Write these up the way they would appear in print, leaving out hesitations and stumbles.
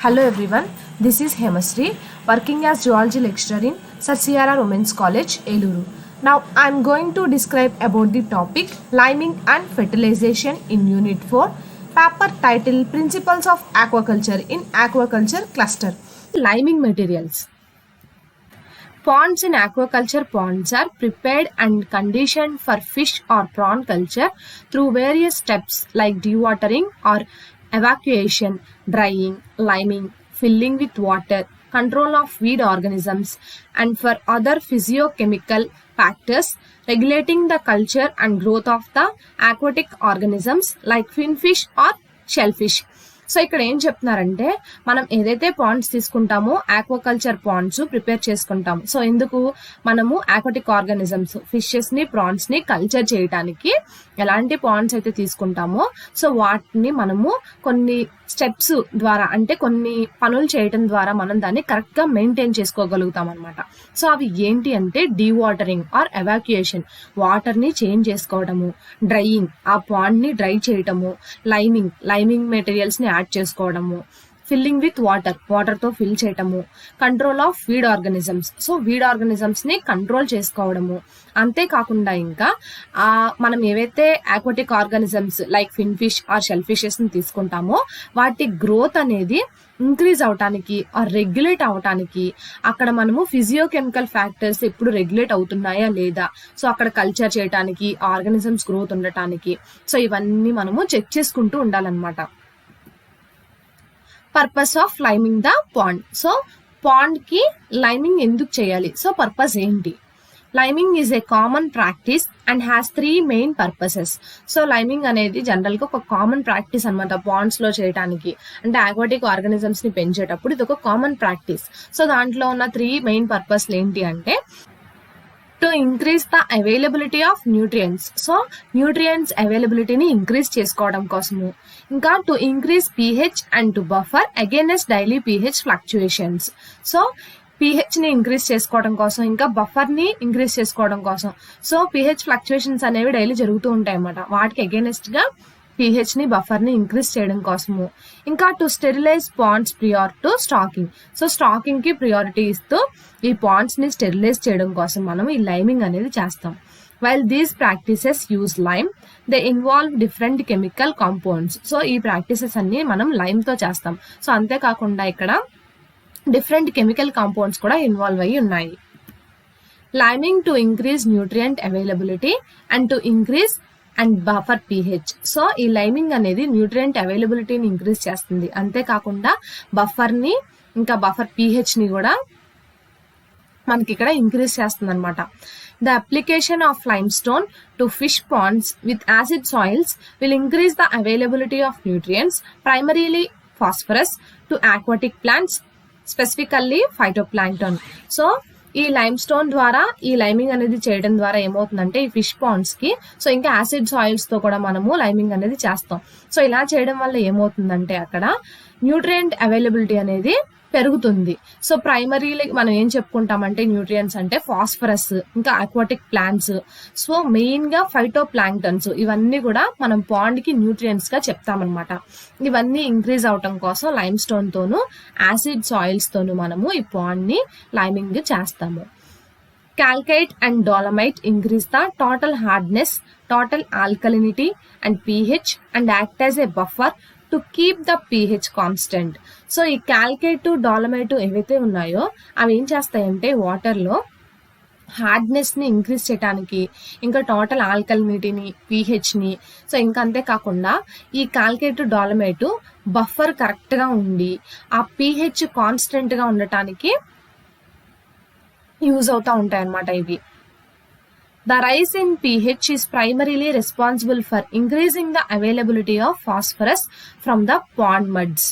Hello everyone, this is Hemasri, working as Zoology lecturer in Sir Sierra Women's College, Eluru. Now I am going to describe about the topic liming and fertilization in Unit 4, paper title Principles of Aquaculture in Aquaculture Cluster. Liming materials. Ponds in aquaculture ponds are prepared and conditioned for fish or prawn culture through various steps like dewatering or evacuation, drying, liming, filling with water, control of weed organisms, and for other physiochemical factors regulating the culture and growth of the aquatic organisms like finfish or shellfish. So ఇక్కడ ఏం చెప్తున్నారంటే మనం ఏదైతే Pond's తీసుకుంటామో aquaculture Pond's prepare చేసుకుంటాము. So ఎందుకు మనము aquatic organisms fishes ని ప్రాన్స్ ని కల్చర్ చేయడానికి ఎలాంటి పాండ్స్ అయితే తీసుకుంటామో సో వాటిని మనము కొన్ని స్టెప్స్ ద్వారా అంటే కొన్ని పనులు చేయడం ద్వారా మనం దాన్ని కరెక్ట్ గా మెయింటైన్ చేసుకోగలుగుతాం అనమాట. సో అవి ఏంటి అంటే డీవాటరింగ్ ఆర్ ఎవాక్యుయేషన్, వాటర్ ని చేంజ్ చేసుకోవడము, డ్రైయింగ్ ఆ పాండ్ ని డ్రై చేయటము, లైమింగ్ మెటీరియల్స్ ని యాడ్ చేసుకోవడము, ఫిల్లింగ్ విత్ వాటర్ తో ఫిల్ చేయటము, control of weed organisms, so weed organisms ని కంట్రోల్ చేసుకోవడము. అంతేకాకుండా ఇంకా మనం ఏవైతే aquatic organisms like fin fish or shell fishes ని తీసుకుంటామో వాటి గ్రోత్ అనేది ఇంక్రీజ్ అవటానికి ఆర్ రెగ్యులేట్ అవటానికి అక్కడ మనము ఫిజియోకెమికల్ ఫ్యాక్టర్స్ ఎప్పుడు రెగ్యులేట్ అవుతున్నాయా లేదా, సో అక్కడ కల్చర్ చేయడానికి ఆర్గానిజమ్స్ గ్రోత్ ఉండటానికి సో ఇవన్నీ మనము చెక్ చేసుకుంటూ ఉండాలన్నమాట. Purpose of liming the pond. So pond కి లైమింగ్ ఎందుకు చేయాలి, సో పర్పస్ ఏంటి? Liming is a common practice and has 3 main purposes. So liming అనేది జనరల్ గా ఒక కామన్ ప్రాక్టీస్ అనమాట పాండ్స్ లో చేయడానికి, అంటే ఆక్వాటిక్ ఆర్గానిజమ్స్ ని పెంచేటప్పుడు ఇది ఒక కామన్ ప్రాక్టీస్. సో దాంట్లో ఉన్న 3 మెయిన్ పర్పస్లు ఏంటి అంటే to increase the availability of nutrients, so nutrients అవైలబిలిటీని ఇంక్రీజ్ చేసుకోవడం కోసము, ఇంకా to increase pH and to buffer against daily pH fluctuations. So pH ని ఇంక్రీజ్ చేసుకోవడం కోసం, ఇంకా బఫర్ ని ఇంక్రీజ్ చేసుకోవడం కోసం. సో pH ఫ్లక్చుయేషన్స్ అనేవి డైలీ జరుగుతూ ఉంటాయి అన్నమాట, వాటికి అగైనెస్ట్ గా pH ని బఫర్ ని ఇంక్రీజ్ చేయడం కోసము, ఇంకా to sterilise ponds prior to stocking, so stocking కి ప్రియారిటీ ఇస్తూ ఈ పాండ్స్ ని స్టెరిలైజ్ చేయడం కోసం మనం ఈ లైమింగ్ అనేది చేస్తాం. While these practices use lime, they involve different chemical compounds. So ఈ ప్రాక్టీసెస్ అన్ని మనం లైమ్ తో చేస్తాం. సో అంతేకాకుండా ఇక్కడ డిఫరెంట్ కెమికల్ కాంపౌండ్స్ కూడా ఇన్వాల్వ్ అయ్యి ఉన్నాయి. Liming to increase nutrient availability and to increase and buffer pH. So ఈ లైమింగ్ అనేది న్యూట్రియంట్ అవైలబిలిటీని ఇంక్రీజ్ చేస్తుంది, అంతేకాకుండా బఫర్ ని ఇంకా బఫర్ pH ని కూడా మనకి ఇక్కడ ఇంక్రీజ్ చేస్తుంది అనమాట. The application of limestone to fish ponds with acid soils will increase the availability of nutrients, primarily phosphorus, to aquatic plants, specifically phytoplankton. So ఈ లైమ్ స్టోన్ ద్వారా ఈ లైమింగ్ అనేది చేయడం ద్వారా ఏమవుతుందంటే ఈ ఫిష్ పాండ్స్ కి సో ఇంకా యాసిడ్ సాయిల్స్ తో కూడా మనము లైమింగ్ అనేది చేస్తాం. సో ఇలా చేయడం వల్ల ఏమవుతుందంటే అక్కడ న్యూట్రియంట్ అవైలబిలిటీ అనేది పెరుగుతుంది. సో ప్రైమరీలీ మనం ఏం చెప్పుకుంటామంటే న్యూట్రియంట్స్ అంటే ఫాస్ఫరస్, ఇంకా అక్వాటిక్ ప్లాంట్స్, సో మెయిన్ గా ఫైటో ప్లాంక్టన్స్, ఇవన్నీ కూడా మనం పాండ్ కి న్యూట్రియంట్స్ గా చెప్తామన్నమాట. ఇవన్నీ ఇంక్రీజ్ అవటం కోసం లైమ్ స్టోన్ తోను యాసిడ్ సాయిల్స్ తోను మనము ఈ పాండ్ ని లైమింగ్ చేస్తాము. Calcite and dolomite increase the total hardness, total alkalinity and pH and act as a buffer to keep the pH constant. So ఈ క్యాల్కేట్ డాలమైట్ ఏవైతే ఉన్నాయో అవి ఏం చేస్తాయంటే వాటర్ లో హార్డ్నెస్ ని ఇంక్రీజ్ చేయడానికి, ఇంకా టోటల్ ఆల్కలినిటీని pH ని, సో ఇంకా అంతేకాకుండా ఈ క్యాల్కేట్ డాలమైట్ బఫర్ కరెక్ట్ గా ఉండి ఆ pH కాన్స్టెంట్ గా ఉండటానికి యూజ్ అవుతా ఉంటాయి అన్నమాట ఇవి. The rise in pH is primarily responsible for increasing the availability of phosphorus from the pond muds.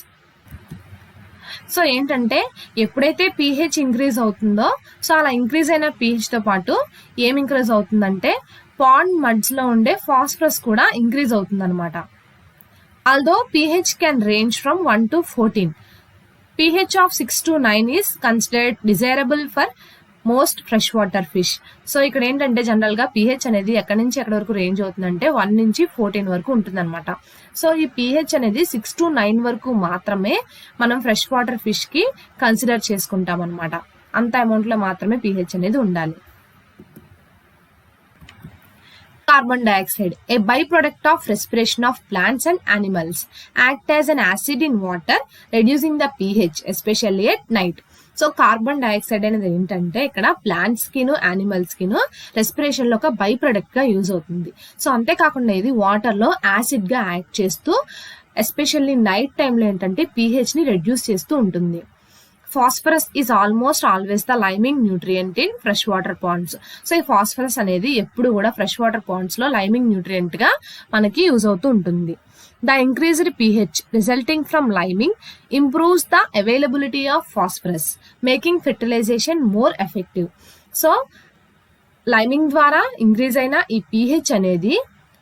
So ఏంటంటే ఎప్పుడైతే pH ఇంక్రీజ్ అవుతుందో సో అలా ఇంక్రీజ్ అయిన pH తో పాటు ఏం ఇంక్రీజ్ అవుతుందంటే పాండ్ మడ్స్ లో ఉండే ఫాస్ఫరస్ కూడా ఇంక్రీజ్ అవుతుంది అనమాట. Although pH can range from 1 to 14. pH of 6 to 9 is considered desirable for most fresh water fish. So ఇక్కడ ఏంటంటే జనరల్ గా pH అనేది ఎక్కడి నుంచి ఎక్కడి వరకు రేంజ్ అవుతుందంటే 1 నుంచి 14 వరకు ఉంటుందన్నమాట. సో ఈ pH అనేది 6 to 9 వరకు మాత్రమే మనం ఫ్రెష్ వాటర్ ఫిష్ కి కన్సిడర్ చేసుకుంటాం అనమాట. అంత అమౌంట్ లో మాత్రమే pH అనేది ఉండాలి. Carbon dioxide, a byproduct of respiration of plants and animals, act as an acid in water, reducing the pH, especially at night. So carbon dioxide అనేది ఏంటంటే ఇక్కడ ప్లాంట్స్ కిను యానిమల్స్ కిను రెస్పిరేషన్ లో ఒక బై ప్రొడక్ట్ గా use అవుతుంది. So అంతేకాకుండా ఇది water లో యాసిడ్ గా యాక్ట్ చేస్తూ ఎస్పెషల్లీ నైట్ టైంలో ఏంటంటే pH ని రెడ్యూస్ చేస్తూ ఉంటుంది. Phosphorus is almost always the liming nutrient in fresh water ponds. So ఈ ఫాస్ఫరస్ అనేది ఎప్పుడు కూడా ఫ్రెష్ వాటర్ పాండ్స్ లో లైమింగ్ న్యూట్రియంట్ గా మనకి యూజ్ అవుతూ ఉంటుంది. The increased pH resulting from liming improves the availability of phosphorus, making fertilization more effective. So, liming ద్వారా ఇంక్రీజ్ అయిన ఈ pH అనేది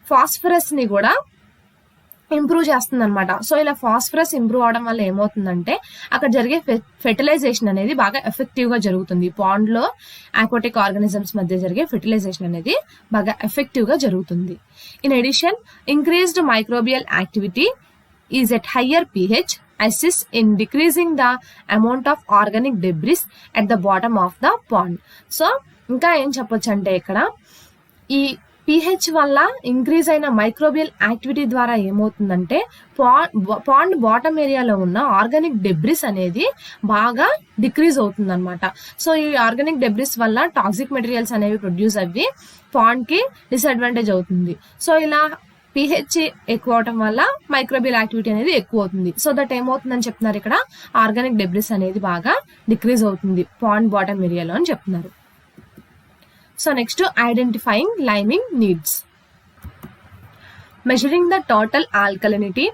ఫాస్ఫరస్ ని కూడా ఇంప్రూవ్ చేస్తుంది అనమాట. సో ఇలా ఫాస్ఫరస్ ఇంప్రూవ్ అవడం వల్ల ఏమవుతుందంటే అక్కడ జరిగే ఫెర్టిలైజేషన్ అనేది బాగా ఎఫెక్టివ్ గా జరుగుతుంది. పాండ్ లో ఆక్వాటిక్ ఆర్గానిజమ్స్ మధ్య జరిగే ఫెర్టిలైజేషన్ అనేది బాగా ఎఫెక్టివ్ గా జరుగుతుంది. In addition, increased microbial activity is at higher pH assists in decreasing the amount of organic debris at the bottom of the pond. So ఇంకా ఏం చెప్పొచ్చు అంటే ఇక్కడ ఈ pH వల్ల ఇంక్రీజ్ అయిన మైక్రోబియల్ యాక్టివిటీ ద్వారా ఏమవుతుందంటే పాండ్ బాటమ్ ఏరియాలో ఉన్న ఆర్గానిక్ డెబ్రిస్ అనేది బాగా డిక్రీజ్ అవుతుంది అనమాట. సో ఈ ఆర్గానిక్ డెబ్రిస్ వల్ల టాక్సిక్ మెటీరియల్స్ అనేవి ప్రొడ్యూస్ అవ్వి పాండ్ కి డిసడ్వాంటేజ్ అవుతుంది. సో ఇలా pH ఎక్కువ అవటం వల్ల మైక్రోబియల్ యాక్టివిటీ అనేది ఎక్కువ అవుతుంది. సో దట్ ఏమవుతుందని చెప్తున్నారు ఇక్కడ ఆర్గానిక్ డెబ్రిస్ అనేది బాగా డిక్రీజ్ అవుతుంది పాండ్ బాటమ్ ఏరియాలో అని చెప్తున్నారు. So next to identifying liming needs. Measuring the total alkalinity,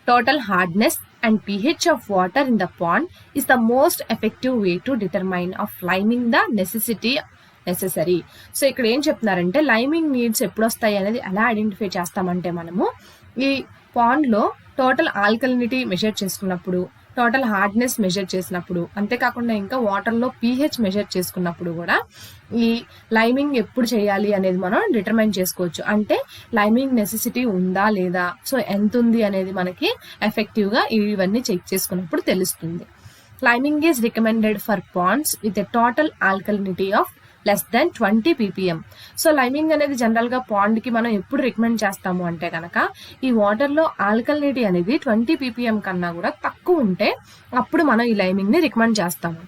total hardness and pH of water in the pond is the most effective way to determine of liming the necessary. So ఇక్కడ ఏం చెప్తున్నారంటే liming needs ఎప్పుడు వస్తాయి అనేది ఎలా identify చేస్తామంటే మనము ఈ పాండ్ లో టోటల్ ఆల్కలినిటీ మెజర్ చేసుకున్నప్పుడు, టోటల్ హార్డ్నెస్ మెజర్ చేసినప్పుడు, అంతేకాకుండా ఇంకా వాటర్ లో pH మెజర్ చేసుకున్నప్పుడు కూడా ఈ లైమింగ్ ఎప్పుడు చేయాలి అనేది మనం డిటర్మైన్ చేసుకోవచ్చు. అంటే లైమింగ్ నెసెసిటీ ఉందా లేదా, సో ఎంత ఉంది అనేది మనకి ఎఫెక్టివ్ గా ఇవన్నీ చెక్ చేసుకున్నప్పుడు తెలుస్తుంది. Liming is recommended for ponds with a total alkalinity of less than 20 ppm. So liming అనేది జనరల్ గా పాండ్ కి మనం ఎప్పుడు రికమెండ్ చేస్తాము అంటే కనుక ఈ వాటర్ లో ఆల్కలినిటీ అనేది 20 ppm కన్నా కూడా తక్కువ ఉంటే అప్పుడు మనం ఈ లైమింగ్ ని రికమెండ్ చేస్తాము.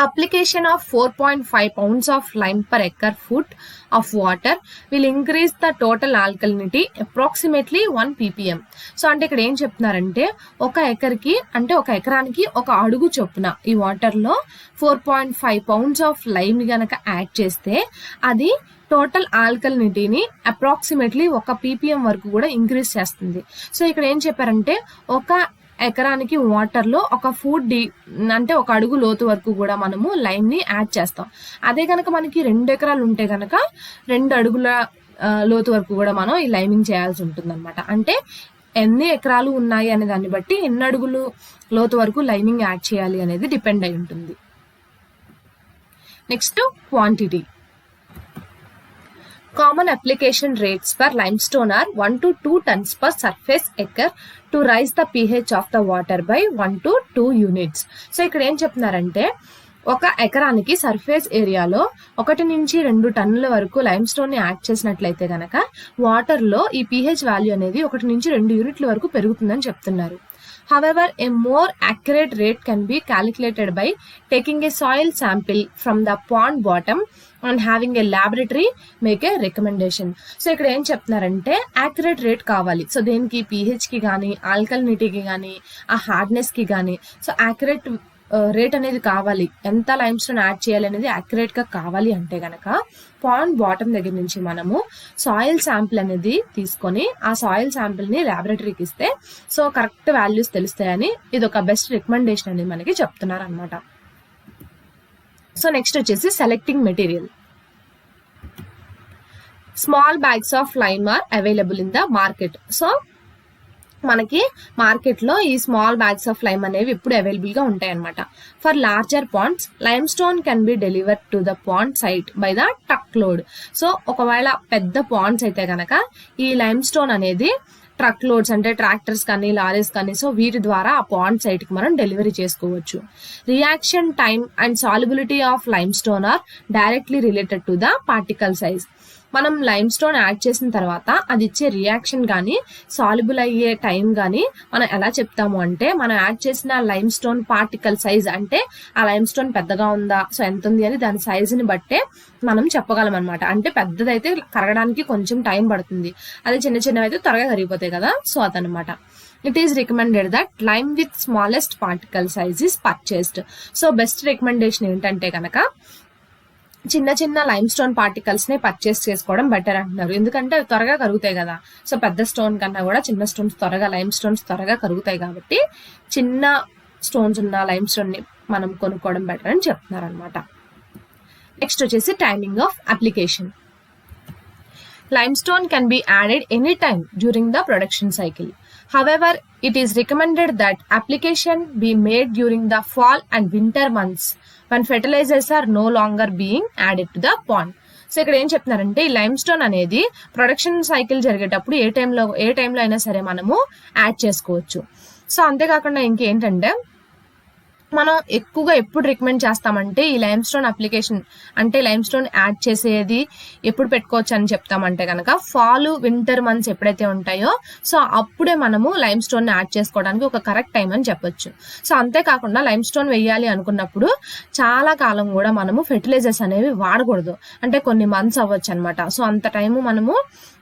Application of 4.5 pounds of lime per acre foot of water will increase the total alkalinity approximately 1 ppm. So అంటే ఇక్కడ ఏం చెప్తున్నారంటే ఒక ఎకరానికి ఒక అడుగు చొప్పున ఈ వాటర్ లో 4.5 pounds ఆఫ్ లైమ్ గనక యాడ్ చేస్తే అది టోటల్ ఆల్కలినిటీని అప్రాక్సిమేట్లీ 1 ppm వరకు కూడా ఇంక్రీజ్ చేస్తుంది. సో ఇక్కడ ఏం చెప్పారంటే ఒక ఎకరానికి వాటర్ లో ఒక అంటే ఒక అడుగు లోతు వరకు కూడా మనము లైమ్ ని యాడ్ చేస్తాం. అదే కనుక మనకి 2 ఎకరాలు ఉంటే కనుక 2 అడుగుల లోతు వరకు కూడా మనం ఈ లైమింగ్ చేయాల్సి ఉంటుంది అనమాట. అంటే ఎన్ని ఎకరాలు ఉన్నాయి అనే దాన్ని బట్టి ఎన్ని అడుగులు లోతు వరకు లైమింగ్ యాడ్ చేయాలి అనేది డిపెండ్ అయి ఉంటుంది. Next quantity. Common application rates for limestone are 1 to 2 tons per surface acre to raise the pH of the water by 1 to 2 units. So ఇక్కడ ఏం చెప్తున్నారంటే ఒక ఎకరానికి సర్ఫేస్ ఏరియాలో 1 నుంచి 2 టన్నుల వరకు లైమ్ స్టోన్ ని యాడ్ చేసినట్లయితే గనక వాటర్ లో ఈ pH వాల్యూ అనేది 1 నుంచి 2 యూనిట్ల వరకు పెరుగుతుందని చెప్తున్నారు. However, a more accurate rate can be calculated by taking a soil sample from the pond bottom and having a laboratory make a recommendation. So ఇక్కడ ఏం చెప్తున్నారంటే యాక్యురేట్ రేట్ కావాలి. సో దేనికి pH కి కానీ ఆల్కలినిటీకి కానీ ఆ హార్డ్నెస్ కి కానీ సో యాక్యురేట్ రేట్ అనేది కావాలి. ఎంత లైమ్ స్టోన్ యాడ్ చేయాలి అనేది యాక్యురేట్ గా కావాలి అంటే గనక పాండ్ బాటమ్ దగ్గర నుంచి మనము సాయిల్ శాంపిల్ అనేది తీసుకొని ఆ సాయిల్ శాంపిల్ ని ల్యాబొరేటరీకి ఇస్తే సో కరెక్ట్ వాల్యూస్ తెలుస్తాయని ఇది ఒక బెస్ట్ రికమెండేషన్ అనేది మనకి చెప్తున్నారు అనమాట. సో నెక్స్ట్ వచ్చేసి selecting material. Small bags of lime are available in the market. So మనకి మార్కెట్లో ఈ స్మాల్ బ్యాగ్స్ ఆఫ్ లైమ్ అనేవి ఎప్పుడు అవైలబుల్ గా ఉంటాయి అనమాట. For larger ponds limestone can be delivered to the pond site by the truck load. So ఒకవేళ పెద్ద పాండ్స్ అయితే కనుక ఈ లైమ్ స్టోన్ అనేది ట్రక్ లోడ్స్ అంటే ట్రాక్టర్స్ కానీ లారీస్ కానీ సో వీటి ద్వారా ఆ పాండ్ సైట్ కి మనం డెలివరీ చేసుకోవచ్చు. Reaction time and solubility of limestone are directly related to the particle size. మనం లైమ్ స్టోన్ యాడ్ చేసిన తర్వాత అది ఇచ్చే రియాక్షన్ కానీ సాల్యుబుల్ అయ్యే టైం కానీ మనం ఎలా చెప్తాము అంటే మనం యాడ్ చేసిన లైమ్ స్టోన్ పార్టికల్ సైజ్ అంటే ఆ లైమ్ స్టోన్ పెద్దగా ఉందా సో ఎంత ఉంది అని దాని సైజుని బట్టే మనం చెప్పగలం అనమాట. అంటే పెద్దదైతే కరగడానికి కొంచెం టైం పడుతుంది, అదే చిన్న చిన్నవి అయితే త్వరగా కరిగిపోతాయి కదా, సో అదనమాట. It is recommended that lime with smallest particle size is purchased. So best recommendation ఏంటంటే కనుక చిన్న చిన్న లైమ్ స్టోన్ పార్టికల్స్ ని పర్చేస్ చేసుకోవడం బెటర్ అంటున్నారు. ఎందుకంటే అవి త్వరగా కరుగుతాయి కదా, సో పెద్ద స్టోన్ కన్నా కూడా చిన్న స్టోన్స్ త్వరగా లైమ్ స్టోన్స్ త్వరగా కరుగుతాయి కాబట్టి చిన్న స్టోన్స్ ఉన్న లైమ్ స్టోన్ ని మనం కొనుక్కోవడం బెటర్ అని చెప్తున్నారు అనమాట. నెక్స్ట్ వచ్చేసి timing of application. Limestone can be added anytime during the production cycle. However, it is recommended that application be made during the fall and winter months when fertilizers are no longer being added to the pond. So ఇక్కడ ఏం చెప్తున్నారంటే ఈ limestone అనేది production cycle జరిగేటప్పుడు ఏ టైంలో అయినా సరే మనము యాడ్ చేసుకోవచ్చు. సో అంతేకాకుండా ఇంకేంటంటే మనం ఎక్కువగా ఎప్పుడు రికమెండ్ చేస్తామంటే ఈ లైమ్ స్టోన్ అప్లికేషన్ అంటే లైమ్ స్టోన్ యాడ్ చేసేది ఎప్పుడు పెట్టుకోవచ్చు అని చెప్తామంటే కనుక ఫాల్ వింటర్ మంత్స్ ఎప్పుడైతే ఉంటాయో సో అప్పుడే మనము లైమ్ స్టోన్ యాడ్ చేసుకోవడానికి ఒక కరెక్ట్ టైం అని చెప్పొచ్చు. సో అంతేకాకుండా లైమ్ స్టోన్ వేయాలి అనుకున్నప్పుడు చాలా కాలం కూడా మనము ఫెర్టిలైజర్స్ అనేవి వాడకూడదు, అంటే కొన్ని మంత్స్ అవ్వచ్చు అనమాట. సో అంత టైము మనము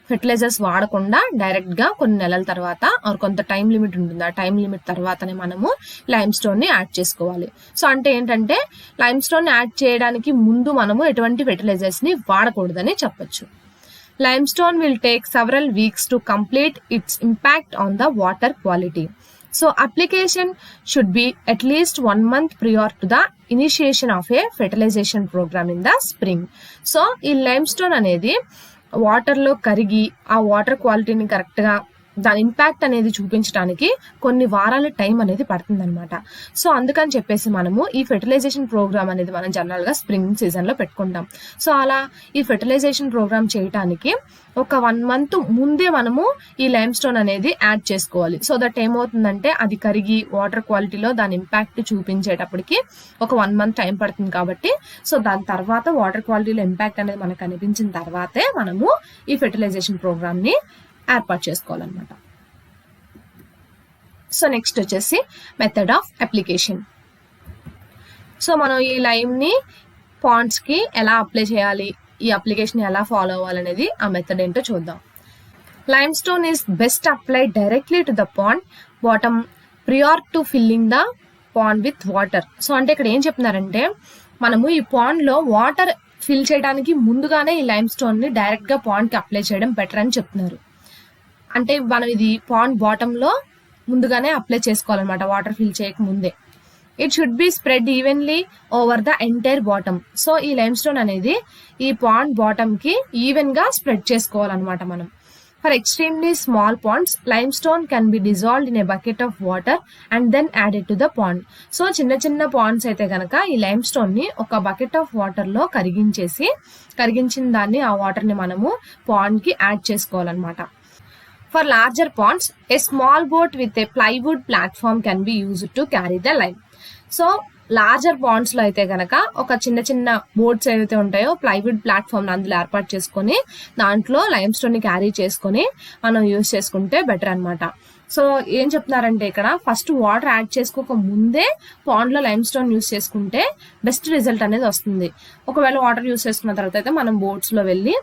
ఫెర్టిలైజర్స్ వాడకుండా డైరెక్ట్ గా కొన్ని నెలల తర్వాత కొంత టైం లిమిట్ ఉంటుంది, ఆ టైం లిమిట్ తర్వాతనే మనము లైమ్ స్టోన్ ని యాడ్ చేసుకోవాలి. సో అంటే ఏంటంటే లైమ్ స్టోన్ యాడ్ చేయడానికి ముందు మనము ఎటువంటి ఫెర్టిలైజర్స్ ని వాడకూడదని చెప్పొచ్చు. Lime stone will take several weeks to complete it's impact on the water quality. So application should be at least 1 month prior to the initiation of a fertilization program in the spring. So ఈ limestone అనేది water లో కరిగి ఆ water క్వాలిటీని correct గా దాని impact అనేది చూపించడానికి కొన్ని వారాల టైం అనేది పడుతుంది అనమాట. సో అందుకని చెప్పేసి మనము ఈ ఫెర్టిలైజేషన్ ప్రోగ్రామ్ అనేది మనం జనరల్ గా స్ప్రింగ్ సీజన్ లో పెట్టుకుంటాం. సో అలా ఈ ఫెర్టిలైజేషన్ ప్రోగ్రామ్ చేయడానికి ఒక 1 month ముందే మనము ఈ లైమ్ స్టోన్ అనేది యాడ్ చేసుకోవాలి. సో దట్ ఏమవుతుందంటే అది కరిగి వాటర్ క్వాలిటీలో దాని ఇంపాక్ట్ చూపించేటప్పటికి ఒక 1 month టైం పడుతుంది కాబట్టి సో దాని తర్వాత వాటర్ క్వాలిటీలో ఇంపాక్ట్ అనేది మనకు కనిపించిన తర్వాతే మనము ఈ ఫెర్టిలైజేషన్ ప్రోగ్రామ్ ని ఏర్పాటు చేసుకోవాలన్నమాట. సో నెక్స్ట్ వచ్చేసి మెథడ్ ఆఫ్ అప్లికేషన్. సో మనం ఈ లైమ్ ని పాండ్స్ కి ఎలా అప్లై చేయాలి, ఈ అప్లికేషన్ ఎలా ఫాలో అవ్వాలనేది ఆ మెథడ్ ఏంటో చూద్దాం. Limestone is best applied directly to the pond bottom prior to filling the pond with water. So అంటే ఇక్కడ ఏం చెప్తున్నారంటే మనము ఈ పాండ్ లో వాటర్ ఫిల్ చేయడానికి ముందుగానే ఈ లైమ్ స్టోన్ ని డైరెక్ట్ గా పాండ్ కి అప్లై చేయడం బెటర్ అని చెప్తున్నారు. అంటే మనం ఇది పాండ్ బాటమ్ లో ముందుగానే అప్లై చేసుకోవాలన్నమాట, వాటర్ ఫిల్ చేయక ముందే. It should be spread evenly over the entire bottom. So ఈ లైమ్ స్టోన్ అనేది ఈ పాండ్ బాటమ్ కి ఈవెన్ గా స్ప్రెడ్ చేసుకోవాలన్నమాట మనం. For extremely small ponds limestone can be dissolved in a bucket of water and then added to the pond. So చిన్న చిన్న Pond's అయితే గనక ఈ లైమ్ స్టోన్ ని ఒక బకెట్ ఆఫ్ వాటర్ లో కరిగించిన దాన్ని ఆ వాటర్ ని మనము పాండ్ కి యాడ్ చేసుకోవాలన్నమాట. For larger ponds, a small boat with a plywood platform can be used to carry the lime. So larger ponds లో అయితే గనక ఒక చిన్న చిన్న బోట్స్ ఏవైతే ఉంటాయో ప్లైవుడ్ ప్లాట్ఫామ్ అందులో ఏర్పాటు చేసుకొని దాంట్లో లైమ్ స్టోన్ ని క్యారీ చేసుకొని మనం యూజ్ చేసుకుంటే బెటర్ అనమాట. సో ఏం చెప్తున్నారంటే ఇక్కడ ఫస్ట్ వాటర్ యాడ్ చేసుకోక ముందే పాండ్ లో లైమ్ స్టోన్ యూజ్ చేసుకుంటే బెస్ట్ రిజల్ట్ అనేది వస్తుంది. ఒకవేళ వాటర్ యూజ్ చేసుకున్న తర్వాత అయితే మనం బోట్స్ లో వెళ్ళి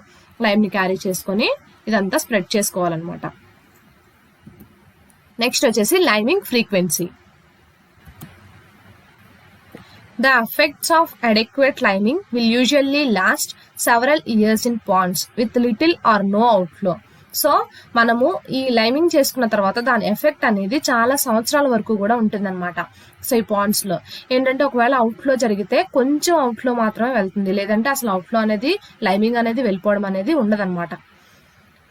లైమ్ ని క్యారీ చేసుకొని ఇదంతా స్ప్రెడ్ చేసుకోవాలన్నమాట. నెక్స్ట్ వచ్చేసి liming frequency. The effects of adequate liming will usually last several years in ponds with little or no outflow. So మనము ఈ లైమింగ్ చేసుకున్న తర్వాత దాని ఎఫెక్ట్ అనేది చాలా సంవత్సరాల వరకు కూడా ఉంటుందన్నమాట. సో ఈ పాండ్స్ లో ఏంటంటే ఒకవేళ అవుట్ఫ్లో జరిగితే కొంచెం అవుట్ఫ్లో మాత్రమే వెళ్తుంది, లేదంటే అసలు అవుట్ఫ్లో అనేది లైమింగ్ అనేది వెళ్ళిపోవడం అనేది ఉండదన్నమాట.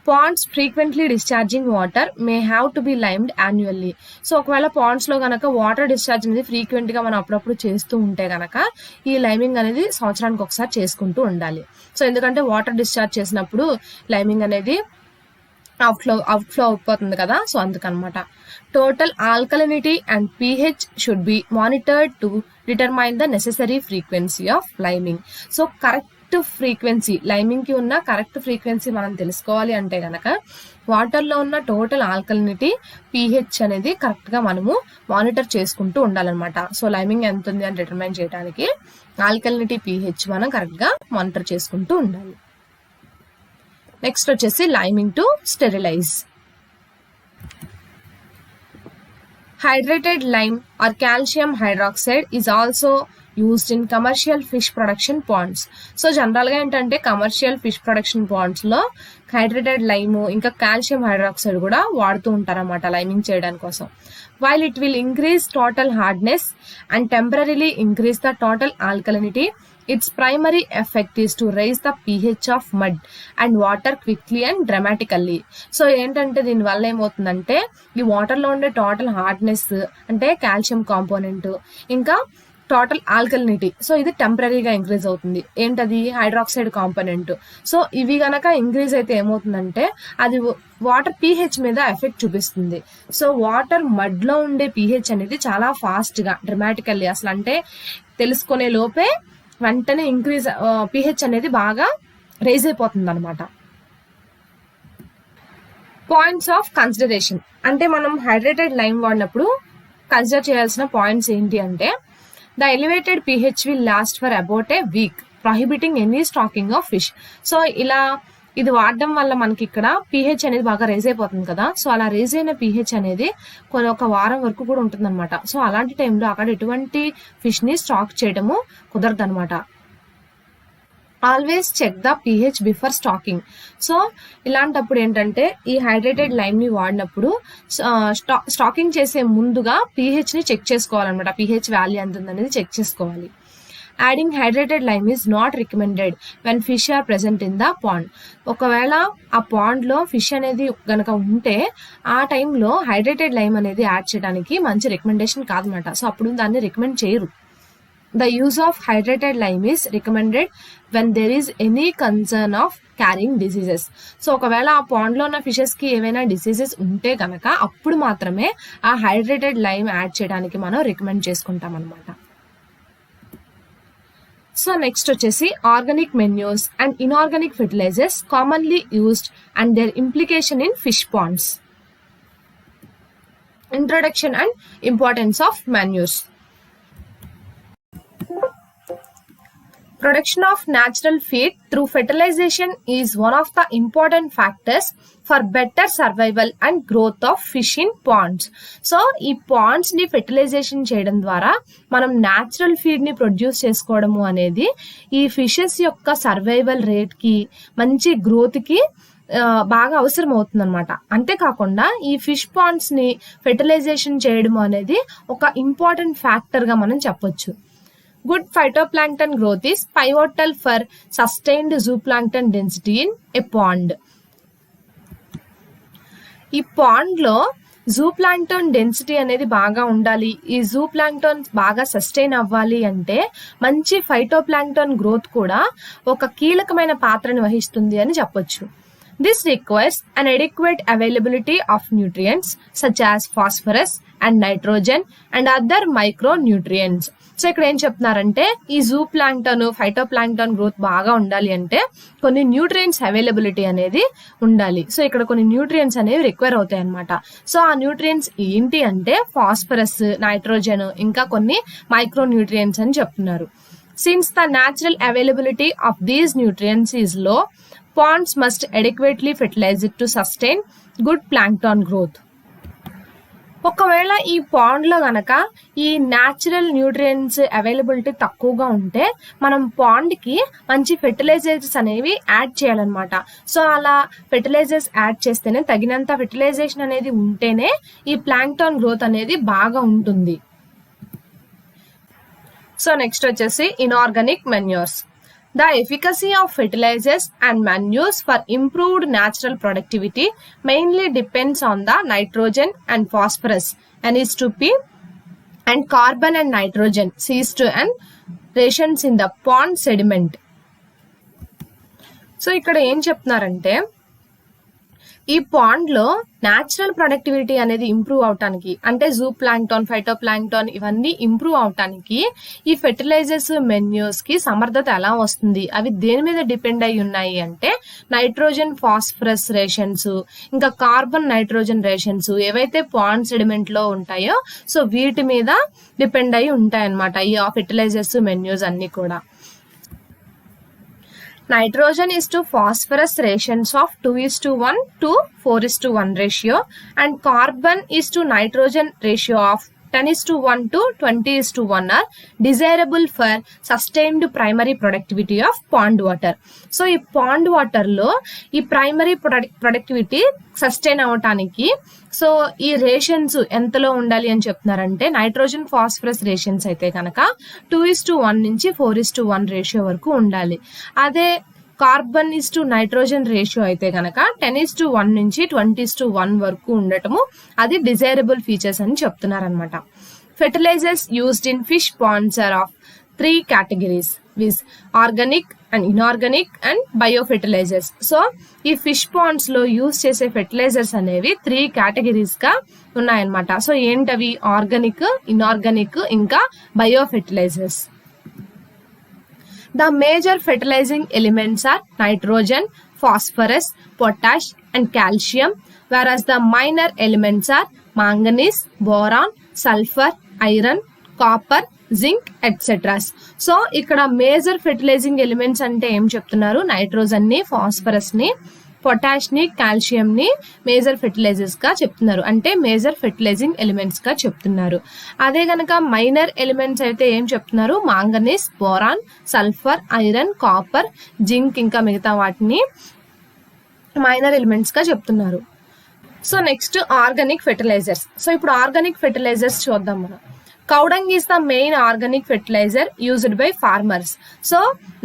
Ponds frequently discharging water may have to be limed annually. So ఒకవేళ పాండ్స్ లో గనక వాటర్ డిశ్చార్జ్ అనేది ఫ్రీక్వెంట్ గా మనం అప్పుడప్పుడు చేస్తూ ఉంటే గనక ఈ లైమింగ్ అనేది సంవత్సరానికి ఒకసారి చేసుకుంటూ ఉండాలి. సో ఎందుకంటే వాటర్ డిశ్చార్జ్ చేసినప్పుడు లైమింగ్ అనేది అవుట్ఫ్లో అయిపోతుంది కదా, సో అందుకనమాట. Total alkalinity and pH should be monitored to determine the necessary frequency of liming. So correct frequency, liming కి ఉన్న కరెక్ట్ ఫ్రీక్వెన్సీ మనం తెలుసుకోవాలి అంటే గనక వాటర్ లో ఉన్న టోటల్ ఆల్కలినిటీ, pH అనేది కరెక్ట్ గా మనము మానిటర్ చేసుకుంటూ ఉండాలన్నమాట. సో లైమింగ్ ఎంత ఉంది అని డిటర్మైన్ చేయడానికి ఆల్కలినిటీ, pH మనం కరెక్ట్ గా మానిటర్ చేసుకుంటూ ఉండాలి. నెక్స్ట్ వచ్చేసి liming to sterilize. Hydrated lime or calcium hydroxide is also used in commercial fish production ponds. So general గా ఏంటంటే కమర్షియల్ ఫిష్ ప్రొడక్షన్ పాండ్స్ లో హైడ్రేటెడ్ లైమ్ ఇంకా కాల్షియం హైడ్రాక్సైడ్ కూడా వాడుతూ ఉంటారన్నమాట లైమింగ్ చేయడానికి కోసం. While it will increase total hardness and temporarily increase the total alkalinity, its primary effect is to raise the pH of mud and water quickly and dramatically. So ఏంటంటే దీని వల్ల ఏమవుతుందంటే ఈ వాటర్ లో ఉండే టోటల్ హార్డ్నెస్ అంటే calcium component ఇంకా total alkalinity, so ఇది టెంపరీగా ఇంక్రీజ్ అవుతుంది. ఏంటది? Hydroxide component. సో ఇవి గనక ఇంక్రీజ్ అయితే ఏమవుతుందంటే అది వాటర్ pH మీద ఎఫెక్ట్ చూపిస్తుంది. సో వాటర్ మడ్ లో ఉండే pH అనేది చాలా ఫాస్ట్ గా డ్రమాటికల్లీ అసలు అంటే తెలుసుకునే లోపే వెంటనే ఇంక్రీజ్ pH అనేది బాగా రైజ్ అయిపోతుంది అనమాట. పాయింట్స్ ఆఫ్ కన్సిడరేషన్ అంటే మనం హైడ్రేటెడ్ లైమ్ వాడినప్పుడు కన్సిడర్ చేయాల్సిన పాయింట్స్ ఏంటి అంటే the elevated pH will last for about a week, prohibiting any stocking of fish. So ఇలా ఇది వాడడం వల్ల మనకి ఇక్కడ pH అనేది బాగా రేజ్ అయిపోతుంది కదా, సో అలా రేజ్ అయిన pH అనేది ఒక వారం వరకు కూడా ఉంటుంది అనమాట. సో అలాంటి టైంలో అక్కడ ఎటువంటి ఫిష్ ని స్టాక్ చేయడము కుదరదు అనమాట. Always check the pH before stocking. So ఇలాంటప్పుడు ఏంటంటే ఈ హైడ్రేటెడ్ లైమ్ ని వాడినప్పుడు స్టాకింగ్ చేసే ముందుగా pH ని చెక్ చేసుకోవాలన్నమాట. pH వాల్యూ ఎంత ఉందనేది చెక్ చేసుకోవాలి. Adding hydrated lime is not recommended when fish are present in the pond. ఒకవేళ ఆ పాండ్ లో ఫిష్ అనేది గనక ఉంటే ఆ టైంలో హైడ్రేటెడ్ లైమ్ అనేది యాడ్ చేయడానికి మంచి రికమెండేషన్ కాదనమాట. సో అప్పుడు దాన్ని రికమెండ్ చేయరు. The use of hydrated lime is recommended when there is any concern of carrying diseases. So ఒకవేళ ఆ పాండ్ లో ఉన్న ఫిషెస్ కి ఏవైనా డిసీజెస్ ఉంటే గనక అప్పుడు మాత్రమే ఆ హైడ్రేటెడ్ లైమ్ యాడ్ చేయడానికి మనం రికమెండ్ చేసుకుంటాం అనమాట. సో నెక్స్ట్ వచ్చేసి organic manures and inorganic fertilisers commonly used and their implication in fish ponds. Introduction and importance of manures. Production of natural feed through fertilization is one of the important factors for better survival and growth of fish in ponds. So ఈ Pond's ని fertilisation చేయడం ద్వారా మనం natural feed ని produce చేసుకోవడము అనేది ఈ fishes యొక్క సర్వైవల్ రేట్ కి మంచి గ్రోత్ కి బాగా అవసరం అవుతుంది అనమాట. అంతేకాకుండా ఈ ఫిష్ పాండ్స్ ని ఫెర్టిలైజేషన్ చేయడం అనేది ఒక ఇంపార్టెంట్ ఫ్యాక్టర్ గా మనం చెప్పొచ్చు. Good phytoplankton growth is pivotal for sustained zooplankton density in a pond. ఈ పాండ్ లో జూ ప్లాంక్టన్ డెన్సిటీ అనేది బాగా ఉండాలి, ఈ జూ ప్లాంక్టన్ బాగా సస్టైన్ అవ్వాలి అంటే మంచి ఫైటోప్లాంక్టన్ గ్రోత్ కూడా ఒక కీలకమైన పాత్రని వహిస్తుంది అని చెప్పొచ్చు. This requires an adequate availability of nutrients such as phosphorus and nitrogen and other micronutrients. So ఇక్కడ ఏం చెప్తున్నారంటే ఈ జూ ప్లాంక్టన్ ఫైటోప్లాంక్టన్ గ్రోత్ బాగా ఉండాలి అంటే కొన్ని న్యూట్రియంట్స్ అవైలబిలిటీ అనేది ఉండాలి. సో ఇక్కడ కొన్ని న్యూట్రియంట్స్ అనేవి రిక్వైర్ అవుతాయి అనమాట. సో ఆ న్యూట్రియంట్స్ ఏంటి అంటే ఫాస్ఫరస్, నైట్రోజన్ ఇంకా కొన్ని మైక్రో న్యూట్రియంట్స్ అని చెప్తున్నారు. Since the natural availability of these nutrients is low, ponds must adequately fertilize it to sustain good plankton growth. ఒకవేళ ఈ పాండ్ లో గనక ఈ న్యాచురల్ న్యూట్రియంట్స్ అవైలబిలిటీ తక్కువగా ఉంటే మనం పాండ్ కి మంచి ఫెర్టిలైజర్స్ అనేవి యాడ్ చేయాలన్నమాట. సో అలా ఫెర్టిలైజర్స్ యాడ్ చేస్తేనే తగినంత ఫెర్టిలైజేషన్ అనేది ఉంటేనే ఈ ప్లాంక్టాన్ గ్రోత్ అనేది బాగా ఉంటుంది. సో నెక్స్ట్ వచ్చేసి inorganic manures. The efficacy of fertilizers and manures for improved natural productivity mainly depends on the nitrogen and phosphorus N:2P and carbon and nitrogen C:2N rations in the pond sediment. So ఇక్కడ ఏం చెప్తున్నారంటే ఈ pond లో natural productivity అనేది improve అవటానికి, అంటే zoo plankton, phyto plankton ఇవన్నీ improve అవటానికి ఈ ఫెర్టిలైజర్స్, మెన్యూర్స్ కి సమర్థత ఎలా వస్తుంది, అవి దేని మీద డిపెండ్ అయి ఉన్నాయి అంటే నైట్రోజన్ ఫాస్ఫరస్ రేషన్స్, ఇంకా కార్బన్ నైట్రోజన్ రేషన్స్ ఏవైతే పాండ్ సెడిమెంట్ లో ఉంటాయో సో వీటి మీద డిపెండ్ అయి ఉంటాయి అన్నమాట ఈ ఫెర్టిలైజర్స్, మెన్యూర్స్ అన్ని కూడా. Nitrogen is to phosphorus ratios of 2:1 to 4:1 ratio and carbon is to nitrogen ratio of 10:1 to 20:1 are desirable for sustained primary productivity of pond water. So ఈ పాండ్ వాటర్ లో ఈ primary productivity sustain అవటానికి so ఈ rations ఎంతలో ఉండాలి అని చెప్తున్నారంటే nitrogen phosphorus rations అయితే కనుక 2:1 నుంచి 4:1 రేషియో వరకు ఉండాలి. అదే carbon is to nitrogen ratio అయితే కనుక 10:1 నుంచి 20:1 వరకు ఉండటము అది డిజైరబుల్ ఫీచర్స్ అని చెప్తున్నారు అనమాట. Fertilizers used in fish ponds are of 3 categories viz organic and inorganic and bio fertilizers. So ఈ ఫిష్ పాండ్స్ లో యూజ్ చేసే ఫెర్టిలైజర్స్ అనేవి 3 categories గా ఉన్నాయన్నమాట. సో ఏంటవి? ఆర్గానిక్, ఇన్ఆర్గానిక్ ఇంకా bio fertilizers. The major fertilizing elements are nitrogen, phosphorus, potash and calcium, whereas the minor elements are manganese, boron, sulfur, iron, copper, zinc, etc. So ఇక్కడ major ఫెర్టిలైజింగ్ elements అంటే ఏం చెప్తున్నారు? Nitrogen ని, phosphorus ని, potash ని, calcium ని major fertilisers గా చెప్తున్నారు, అంటే మేజర్ ఫెర్టిలైజింగ్ ఎలిమెంట్స్ గా చెప్తున్నారు. అదే గనక మైనర్ ఎలిమెంట్స్ అయితే ఏం చెప్తున్నారు? Manganese, boron, sulphur, iron, copper, zinc ఇంకా మిగతా వాటిని మైనర్ ఎలిమెంట్స్ గా చెప్తున్నారు. So next organic fertilisers. So ఇప్పుడు ఆర్గానిక్ ఫెర్టిలైజర్స్ చూద్దాం మనం. Cowdung is the main organic fertiliser used by farmers. So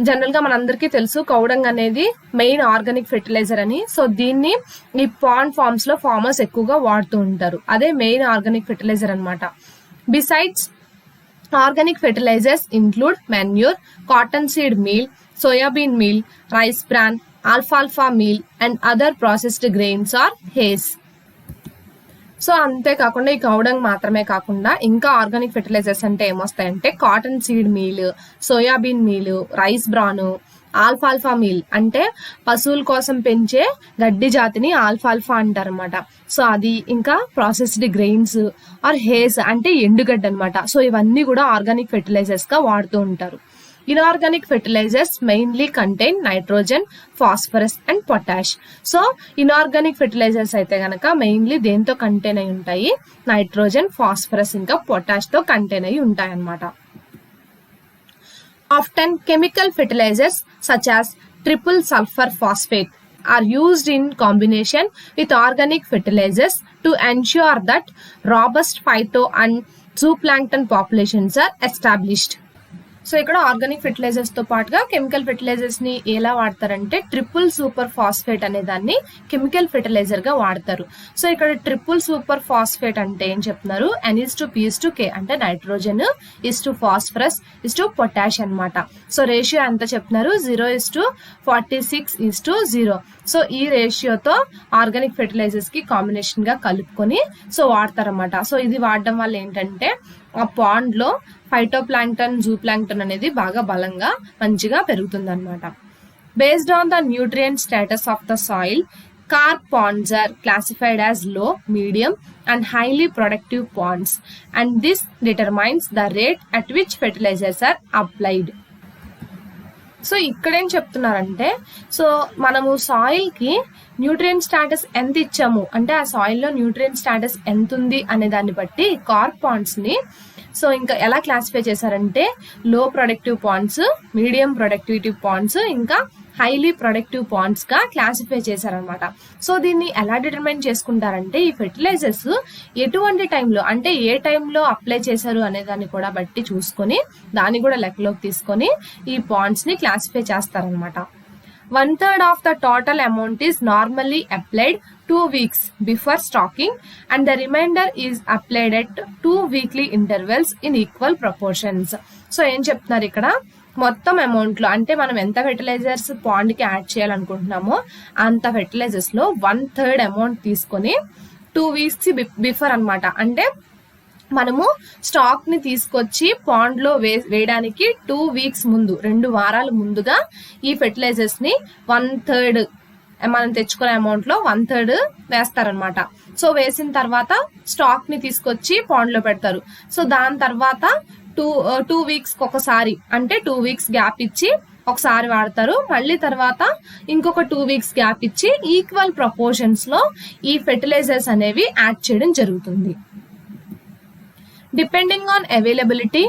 general గా మనందరికీ తెలుసు కౌడంగ్ అనేది మెయిన్ ఆర్గానిక్ ఫెర్టిలైజర్ అని. సో దీన్ని ఈ పాండ్ ఫార్మ్స్ లో ఫార్మర్స్ ఎక్కువగా వాడుతూ ఉంటారు. అదే మెయిన్ ఆర్గానిక్ ఫెర్టిలైజర్ అన్నమాట. Besides organic fertilizers include manure, cotton seed meal, soybean meal, rice bran, alfalfa meal and other processed grains or hays. So అంతేకాకుండా ఈ కౌడంగ్ మాత్రమే కాకుండా ఇంకా ఆర్గానిక్ ఫెర్టిలైజర్స్ అంటే ఏమొస్తాయంటే cotton seed meal, soybean meal, rice bran, ఆల్ఫాల్ఫా meal అంటే పశువుల కోసం పెంచే గడ్డి జాతిని ఆల్ఫాల్ఫా అంటారనమాట. సో అది ఇంకా ప్రాసెస్డ్ గ్రెయిన్స్ ఆర్ హేస్ అంటే ఎండుగడ్డ అనమాట. సో ఇవన్నీ కూడా ఆర్గానిక్ ఫెర్టిలైజర్స్ గా వాడుతూ ఉంటారు. Inorganic fertilizers mainly contain nitrogen, phosphorus and potash. So inorganic fertilisers అయితే గనక మెయిన్లీ దేంతో కంటైన్ అయి ఉంటాయి? నైట్రోజన్, ఫాస్ఫరస్ ఇంకా పొటాష్ తో కంటైన్ అయి ఉంటాయి అన్నమాట. Often chemical fertilizers such as triple sulfur phosphate are used in combination with organic fertilizers to ensure that robust phyto and zooplankton populations are established. So ఇక్కడ organic fertilisers తో పాటుగా chemical fertilisers ని ఎలా వాడతారంటే triple super phosphate అనే దాన్ని chemical fertilizer గా వాడతారు. So ఇక్కడ ట్రిపుల్ సూపర్ ఫాస్ఫేట్ అంటే ఏం చెప్తున్నారు? N:P:K అంటే నైట్రోజన్ = ఫాస్ఫరస్ = పొటాష్ అన్నమాట. సో రేషియో ఎంత చెప్తున్నారు? 0:46:0. సో ఈ రేషియోతో ఆర్గానిక్ ఫెర్టిలైజర్స్ కి కాంబినేషన్ గా కలుపుకొని సో వాడతారన్నమాట. సో ఇది వాడడం వల్ల ఏంటంటే ఆ పాండ్ లో ఫైటోప్లాంక్టన్, జూప్లాంక్టన్ అనేది బాగా బలంగా మంచిగా పెరుగుతుంది అనమాట. Based on the nutrient status of the soil, carp ponds are classified as low, medium and highly productive ponds, and this determines the rate at which fertilizers are applied. So ఇక్కడేం చెప్తున్నారంటే so మనము soil కి nutrient status ఎంత ఇచ్చాము అంటే ఆ soil లో nutrient status ఎంత ఉంది అనే దాన్ని బట్టి కార్ప్ పాండ్స్ ని సో ఇంకా ఎలా క్లాసిఫై చేశారంటే low productive ponds, medium productivity ponds ఇంకా హైలీ ప్రొడక్టివ్ పాండ్స్ గా క్లాసిఫై చేశారనమాట. సో దీన్ని ఎలా డిటర్మైన్ చేసుకుంటారంటే ఈ ఫెర్టిలైజర్స్ ఎటువంటి టైంలో అంటే ఏ టైంలో అప్లై చేశారు అనే దాన్ని కూడా బట్టి చూసుకొని దాన్ని కూడా లెక్కలోకి తీసుకొని ఈ పాండ్స్ ని క్లాసిఫై చేస్తారనమాట. 1/3 of the total amount is normally applied 2 weeks before stocking and the remainder is applied at 2 weekly intervals in equal proportions. So ఏం చెప్తున్నారు ఇక్కడ, మొత్తం అమౌంట్ లో అంటే మనం ఎంత ఫెర్టిలైజర్స్ పాండ్ కి యాడ్ చేయాలనుకుంటున్నామో అంత ఫెర్టిలైజర్స్ లో 1/3 అమౌంట్ తీసుకొని 2 weeks బిఫోర్ అన్నమాట. అంటే మనము స్టాక్ ని తీసుకొచ్చి పాండ్ లో వేయడానికి 2 weeks ముందు 2 వారాల ముందుగా ఈ ఫెర్టిలైజర్స్ ని 1/3 మనం తెచ్చుకునే అమౌంట్ లో 1/3 వేస్తారనమాట. సో వేసిన తర్వాత స్టాక్ ని తీసుకొచ్చి పాండ్ లో పెడతారు. సో దాని తర్వాత 2 weeks ఒకసారి అంటే 2 weeks గ్యాప్ ఇచ్చి ఒకసారి వాడతారు. మళ్ళీ తర్వాత ఇంకొక 2 weeks గ్యాప్ ఇచ్చి ఈక్వల్ ప్రపోర్షన్స్ లో ఈ ఫెర్టిలైజర్స్ అనేవి యాడ్ చేయడం జరుగుతుంది. Depending on availability,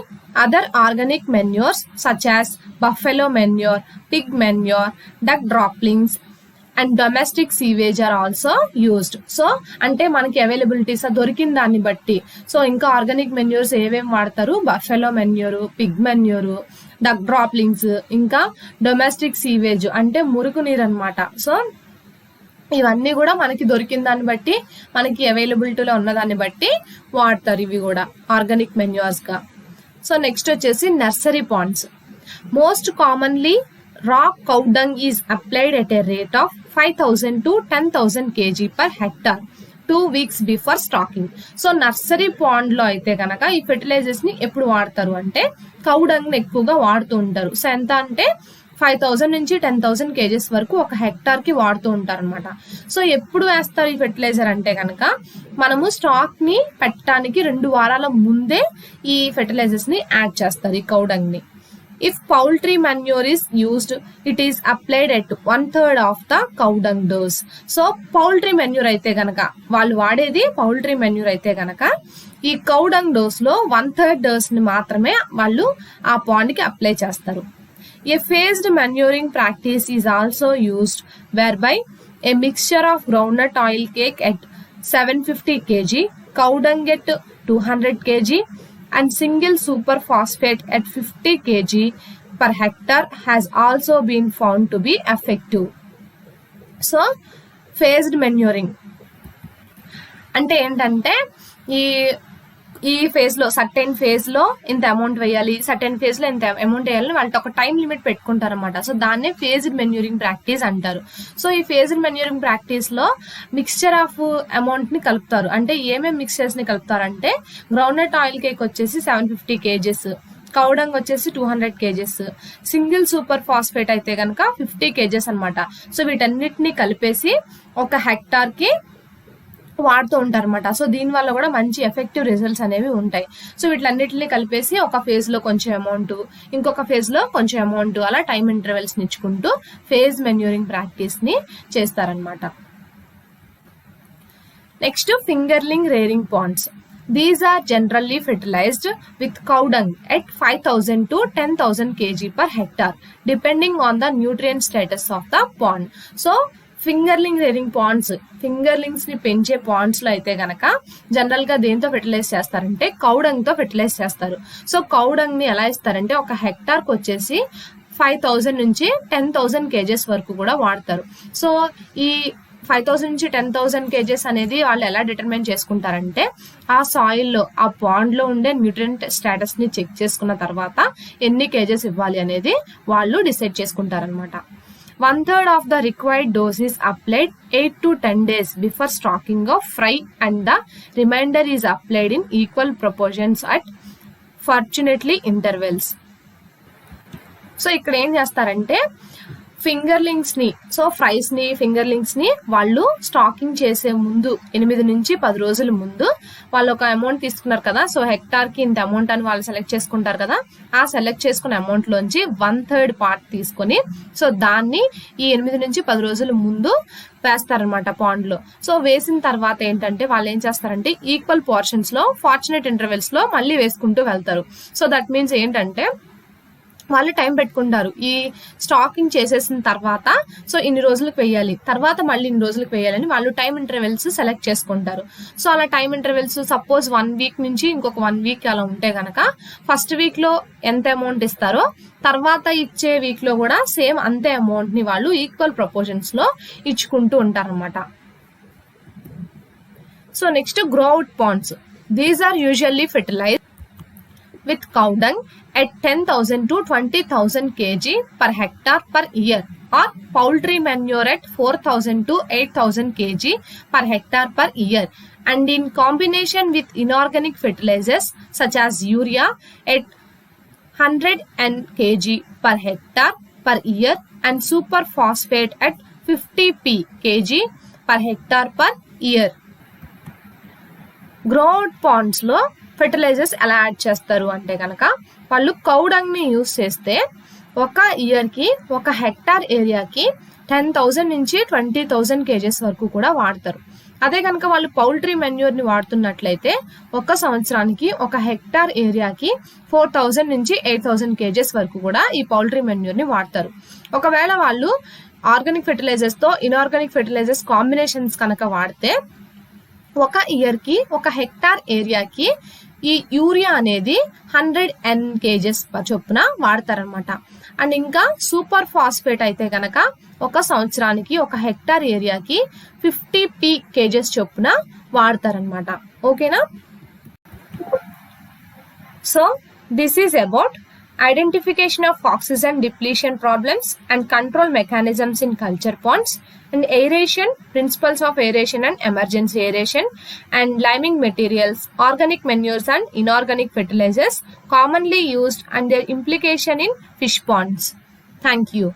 other organic manures such as buffalo manure, pig manure, duck droppings and domestic sewage are also used. So అంటే మనకి అవైలబిలిటీస్ దొరికిన దాన్ని బట్టి సో ఇంకా ఆర్గానిక్ మెన్యూర్స్ ఏమేమి వాడతారు, buffalo manure, pig manure, duck droppings, ఇంకా domestic sewage అంటే మురుగు నీరు అనమాట. సో ఇవన్నీ కూడా మనకి దొరికిన దాన్ని బట్టి మనకి అవైలబిలిటీలో ఉన్న దాన్ని బట్టి వాడతారు ఇవి కూడా ఆర్గానిక్ మెన్యూర్స్ గా. సో నెక్స్ట్ వచ్చేసి nursery ponds. Most commonly raw cow dung is applied at a rate of 5,000 to 10,000 kg per hectare 2 weeks before stocking. So nursery pond లో అయితే కనుక ఈ ఫెర్టిలైజర్స్ ని ఎప్పుడు వాడతారు అంటే కౌ డంగ్ ని ఎక్కువగా వాడుతూ ఉంటారు. సో ఎంత అంటే 5,000 నుంచి 10,000 kgs వరకు ఒక హెక్టార్ కి వాడుతూ ఉంటారు అనమాట. సో ఎప్పుడు వేస్తారు ఈ ఫెర్టిలైజర్ అంటే కనుక మనము స్టాక్ ని పెట్టడానికి 2 వారాల ముందే ఈ ఫెర్టిలైజర్స్ ని యాడ్ చేస్తారు ఈ కౌడంగ్ ని. If poultry manure is used it is applied at 1/3 of the cow dung dose. So poultry manure అయితే గనక వాళ్ళు వాడేది పౌల్ట్రీ మెన్యూర్ అయితే గనక ఈ కౌడంగ్ డోస్ లో 1/3 డోస్ ని మాత్రమే వాళ్ళు ఆ పాండ్ కి అప్లై చేస్తారు. A phased manuring practice is also used whereby a mixture of groundnut oil cake at 750 kg, cow dung at 200 kg and single super phosphate at 50 kg per hectare has also been found to be effective. So phased manuring అంటే ఏంటంటే ఈ phase లో certain phase లో ఇంత amount వేయాలి, certain phase లో ఇంత amount వేయాలని వాళ్ళకి ఒక టైం లిమిట్ పెట్టుకుంటారు అనమాట. సో దాన్నే ఫేజ్డ్ మెన్యూరింగ్ ప్రాక్టీస్ అంటారు. సో ఈ ఫేజ్డ్ మెన్యూరింగ్ ప్రాక్టీస్ లో మిక్స్చర్ ఆఫ్ అమౌంట్ ని కలుపుతారు. అంటే ఏమేమి మిక్స్చర్స్ ని కలుపుతారంటే గ్రౌండ్నట్ ఆయిల్ కేక్ వచ్చేసి 750 kgs, కౌడంగ్ వచ్చేసి 200 kgs, సింగిల్ సూపర్ ఫాస్ఫేట్ అయితే కనుక 50 kgs అనమాట. సో వీటన్నిటిని కలిపేసి ఒక హెక్టార్ కి వాడుతూ ఉంటారు అనమాట. సో దీని వల్ల కూడా మంచి ఎఫెక్టివ్ రిజల్ట్స్ అనేవి ఉంటాయి. సో వీటిలన్నిటిని కలిపేసి ఒక ఫేజ్ లో కొంచెం అమౌంట్, ఇంకొక ఫేజ్ లో కొంచెం అమౌంట్, అలా టైం ఇంటర్వెల్స్ ఇచ్చుకుంటూ ఫేజ్ మెన్యూరింగ్ ప్రాక్టీస్ ని చేస్తారనమాట. Next fingerling rearing ponds. These are generally fertilized with cow dung at 5,000 to 10,000 kg per hectare depending on the nutrient status of the pond. So fingerling rearing ponds, fingerlings ని పెంచే Pond's లో అయితే గనక general గా దేంతో fertilise చేస్తారంటే cow dung తో fertilise చేస్తారు. సో కౌడంగ్ ని ఎలా ఇస్తారంటే ఒక హెక్టార్ కి వచ్చేసి 5,000 నుంచి 10,000 kgs వరకు కూడా వాడతారు. సో ఈ 5,000 నుంచి 10,000 kgs అనేది వాళ్ళు ఎలా డిటర్మైన్ చేసుకుంటారంటే ఆ సాయిల్ లో ఆ పాండ్ లో ఉండే న్యూట్రియంట్ స్టేటస్ ని చెక్ చేసుకున్న తర్వాత ఎన్ని కేజెస్ ఇవ్వాలి అనేది వాళ్ళు decide చేసుకుంటారనమాట. 1/3 of the required dose is applied 8 to 10 days before stocking of fry and the remainder is applied in equal proportions at fortunately intervals. So ఇక్కడ ఏం చేస్తారంటే ఫింగర్లింగ్స్ ని, సో ఫ్రైస్ ని ఫింగర్లింగ్స్ ని వాళ్ళు స్టాకింగ్ చేసే ముందు 8 నుంచి 10 రోజుల ముందు వాళ్ళు ఒక అమౌంట్ తీసుకున్నారు కదా. సో హెక్టార్ కి ఇంత అమౌంట్ అని వాళ్ళు సెలెక్ట్ చేసుకుంటారు కదా. ఆ సెలెక్ట్ చేసుకున్న అమౌంట్ లోంచి 1/3 పార్ట్ తీసుకొని సో దాన్ని ఈ 8 నుంచి 10 రోజుల ముందు వేస్తారనమాట పాండ్ లో. సో వేసిన తర్వాత ఏంటంటే వాళ్ళు ఏం చేస్తారంటే ఈక్వల్ పోర్షన్స్ లో ఫార్చునేట్ ఇంటర్వెల్స్ లో మళ్ళీ వేసుకుంటూ వెళ్తారు. సో దట్ మీన్స్ ఏంటంటే వాళ్ళు టైం పెట్టుకుంటారు. ఈ స్టాకింగ్ చేసేసిన తర్వాత సో ఇన్ని రోజులకు వేయాలి, తర్వాత మళ్ళీ ఇన్ని రోజులకు వేయాలని వాళ్ళు టైం ఇంటర్వెల్స్ సెలెక్ట్ చేసుకుంటారు. సో అలా టైం ఇంటర్వెల్స్ సపోజ్ 1 వీక్ నుంచి ఇంకొక 1 వీక్ అలా ఉంటే గనక ఫస్ట్ వీక్ లో ఎంత అమౌంట్ ఇస్తారో తర్వాత ఇచ్చే వీక్ లో కూడా సేమ్ అంతే అమౌంట్ ని వాళ్ళు ఈక్వల్ ప్రపోర్షన్స్ లో ఇచ్చుకుంటూ ఉంటారన్నమాట. So next grow out ponds. These are usually fertilised with cow dung at 10,000 to 20,000 kg per hectare per year, or poultry manure at 4,000 to 8,000 kg per hectare per year, and in combination with inorganic fertilizers such as urea at 100 kg per hectare per year and super phosphate at 50 kg per hectare per year. Grow out ponds లో fertilisers ఎలా add చేస్తారు అంటే కనుక వాళ్ళు cow dung ని use చేస్తే ఒక year కి ఒక హెక్టార్ ఏరియాకి 10,000 నుంచి 20,000 కేజెస్ వరకు కూడా వాడతారు. అదే కనుక వాళ్ళు పౌల్ట్రీ మెన్యూర్ ని వాడుతున్నట్లయితే ఒక సంవత్సరానికి ఒక హెక్టార్ ఏరియాకి 4,000 నుంచి 8,000 కేజెస్ వరకు కూడా ఈ పౌల్ట్రీ మెన్యూర్ ని వాడతారు. ఒకవేళ వాళ్ళు ఆర్గానిక్ ఫెర్టిలైజర్స్ తో ఇన్ఆర్గానిక్ ఫెర్టిలైజర్స్ కాంబినేషన్స్ కనుక వాడితే ఒక ఇయర్ కి ఒక హెక్టార్ ఏరియాకి ఈ యూరియా అనేది 100 కేజెస్ చొప్పున వాడతారనమాట. అండ్ ఇంకా సూపర్ ఫాస్ఫేట్ అయితే కనుక ఒక సంవత్సరానికి ఒక హెక్టార్ ఏరియాకి 50 కేజెస్ చొప్పున వాడతారనమాట. ఓకేనా? So this is about identification of oxygen depletion problems and control mechanisms in culture ponds, and aeration, principles of aeration and emergency aeration, and liming materials, organic manures and inorganic fertilizers commonly used and their implication in fish ponds. Thank you.